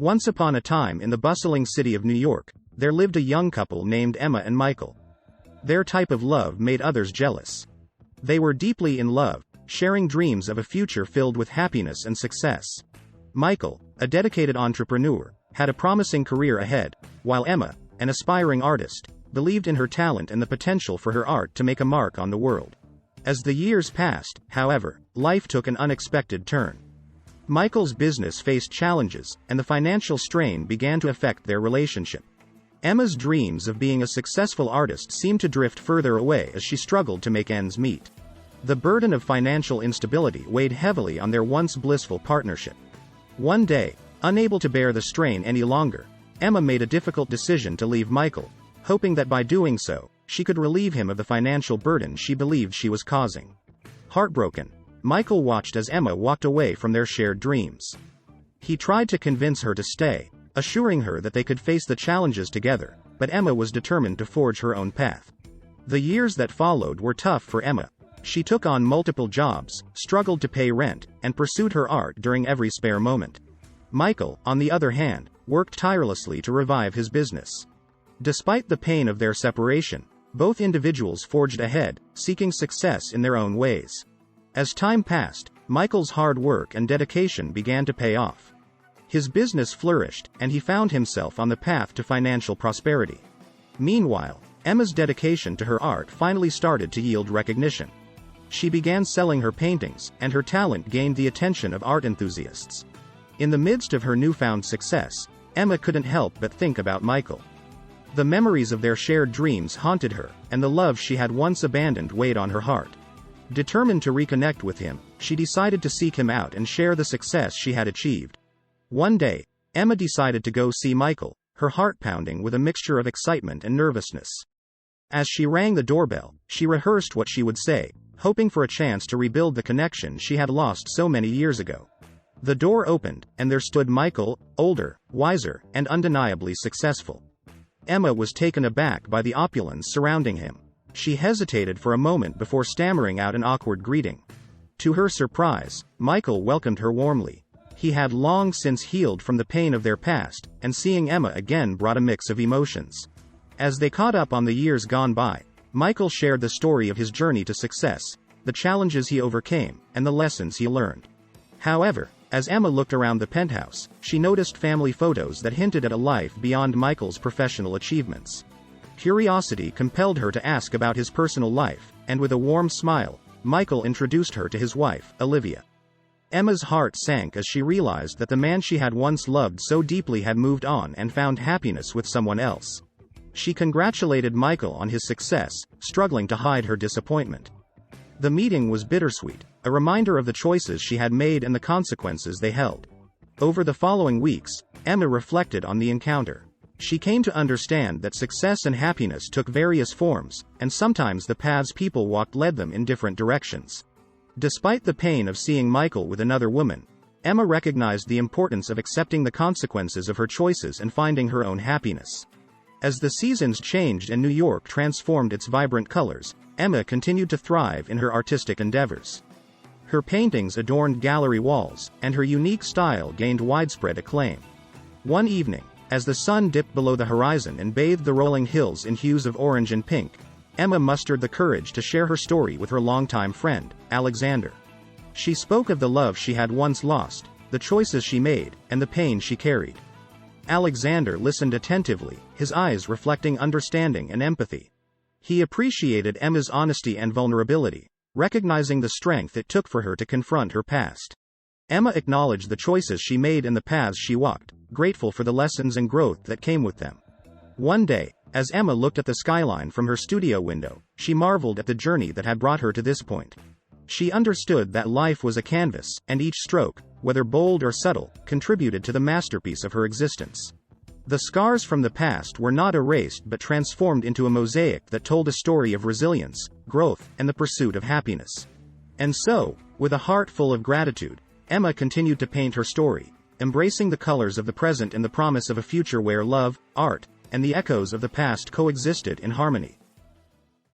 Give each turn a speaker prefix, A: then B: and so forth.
A: Once upon a time in the bustling city of New York, there lived a young couple named Emma and Michael. Their type of love made others jealous. They were deeply in love, sharing dreams of a future filled with happiness and success. Michael, a dedicated entrepreneur, had a promising career ahead, while Emma, an aspiring artist, believed in her talent and the potential for her art to make a mark on the world. As the years passed, however, life took an unexpected turn. Michael's business faced challenges, and the financial strain began to affect their relationship. Emma's dreams of being a successful artist seemed to drift further away as she struggled to make ends meet. The burden of financial instability weighed heavily on their once blissful partnership. One day, unable to bear the strain any longer, Emma made a difficult decision to leave Michael, hoping that by doing so, she could relieve him of the financial burden she believed she was causing. Heartbroken, Michael watched as Emma walked away from their shared dreams. He tried to convince her to stay, assuring her that they could face the challenges together, but Emma was determined to forge her own path. The years that followed were tough for Emma. She took on multiple jobs, struggled to pay rent, and pursued her art during every spare moment. Michael, on the other hand, worked tirelessly to revive his business. Despite the pain of their separation, both individuals forged ahead, seeking success in their own ways. As time passed, Michael's hard work and dedication began to pay off. His business flourished, and he found himself on the path to financial prosperity. Meanwhile, Emma's dedication to her art finally started to yield recognition. She began selling her paintings, and her talent gained the attention of art enthusiasts. In the midst of her newfound success, Emma couldn't help but think about Michael. The memories of their shared dreams haunted her, and the love she had once abandoned weighed on her heart. Determined to reconnect with him, she decided to seek him out and share the success she had achieved. One day, Emma decided to go see Michael, her heart pounding with a mixture of excitement and nervousness. As she rang the doorbell, she rehearsed what she would say, hoping for a chance to rebuild the connection she had lost so many years ago. The door opened, and there stood Michael, older, wiser, and undeniably successful. Emma was taken aback by the opulence surrounding him. She hesitated for a moment before stammering out an awkward greeting. To her surprise, Michael welcomed her warmly. He had long since healed from the pain of their past, and seeing Emma again brought a mix of emotions. As they caught up on the years gone by, Michael shared the story of his journey to success, the challenges he overcame, and the lessons he learned. However, as Emma looked around the penthouse, she noticed family photos that hinted at a life beyond Michael's professional achievements. Curiosity compelled her to ask about his personal life, and with a warm smile, Michael introduced her to his wife, Olivia. Emma's heart sank as she realized that the man she had once loved so deeply had moved on and found happiness with someone else. She congratulated Michael on his success, struggling to hide her disappointment. The meeting was bittersweet, a reminder of the choices she had made and the consequences they held. Over the following weeks, Emma reflected on the encounter. She came to understand that success and happiness took various forms, and sometimes the paths people walked led them in different directions. Despite the pain of seeing Michael with another woman, Emma recognized the importance of accepting the consequences of her choices and finding her own happiness. As the seasons changed and New York transformed its vibrant colors, Emma continued to thrive in her artistic endeavors. Her paintings adorned gallery walls, and her unique style gained widespread acclaim. One evening, as the sun dipped below the horizon and bathed the rolling hills in hues of orange and pink, Emma mustered the courage to share her story with her longtime friend, Alexander. She spoke of the love she had once lost, the choices she made, and the pain she carried. Alexander listened attentively, his eyes reflecting understanding and empathy. He appreciated Emma's honesty and vulnerability, recognizing the strength it took for her to confront her past. Emma acknowledged the choices she made and the paths she walked, grateful for the lessons and growth that came with them. One day, as Emma looked at the skyline from her studio window, she marveled at the journey that had brought her to this point. She understood that life was a canvas, and each stroke, whether bold or subtle, contributed to the masterpiece of her existence. The scars from the past were not erased but transformed into a mosaic that told a story of resilience, growth, and the pursuit of happiness. And so, with a heart full of gratitude, Emma continued to paint her story, embracing the colors of the present and the promise of a future where love, art, and the echoes of the past coexisted in harmony.